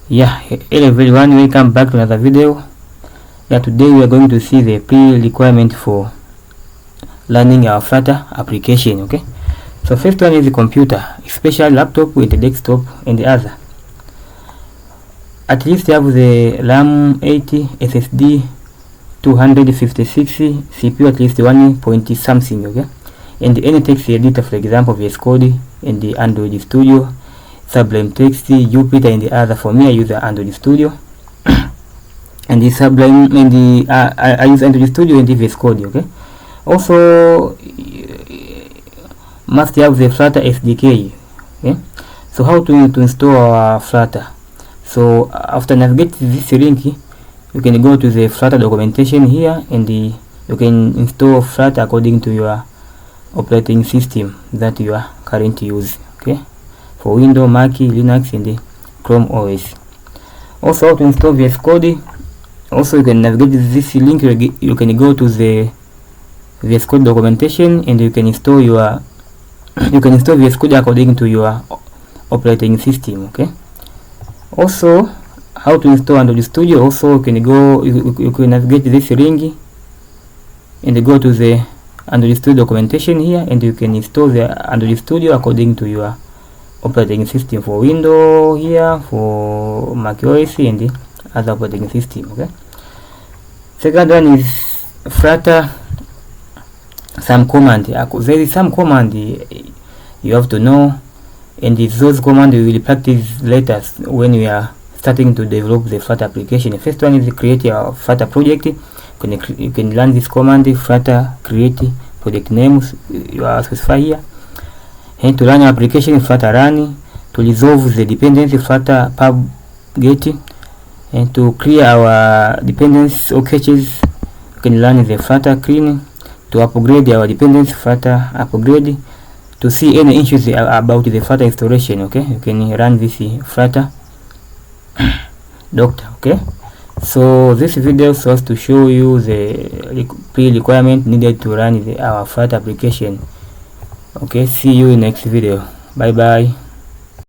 Yeah, hello everyone, welcome back to another video. Yeah, today we are going to see the pre-requirement for learning our Flutter application. Okay, so first one is the computer, especially laptop with a desktop and the other. At least you have the RAM 80, SSD 256, CPU at least 1 point something. Okay, and any text editor, for example VS Code and the Android Studio, Sublime Text, Jupyter and the other. For me, I use the Android Studio and the Sublime and the I use Android Studio and the VS Code. Okay, also must have the Flutter SDK. Okay, so how to install our Flutter? So after navigate this link, you can go to the Flutter documentation here, and you can install Flutter according to your operating system that you are currently using. Okay, for Windows, Mac, Linux and the Chrome OS. Also, how to install VS Code? Also, you can navigate this link. You can go to the VS Code documentation, and you can install VS Code according to your operating system. Okay. Also, how to install Android Studio? Also, you can navigate this link and go to the Android Studio documentation here, and you can install the Android Studio according to your operating system, for Windows here, for Mac OS and the other operating system. Okay, second one is Flutter some command. There is some command you have to know, and those commands we will practice later when we are starting to develop the Flutter application. The first one is create a Flutter project. You can run this command, Flutter create project names you are specify here. And to run our application, Flutter run. To resolve the dependency, Flutter pub get. And to clear our dependencies or caches, you can run the Flutter clean. To upgrade our dependency, Flutter upgrade. To see any issues about the Flutter installation, okay, you can run this Flutter doctor. Okay, so this video was to show you the pre-requirement needed to run our Flutter application. Okay, see you in next video. Bye bye.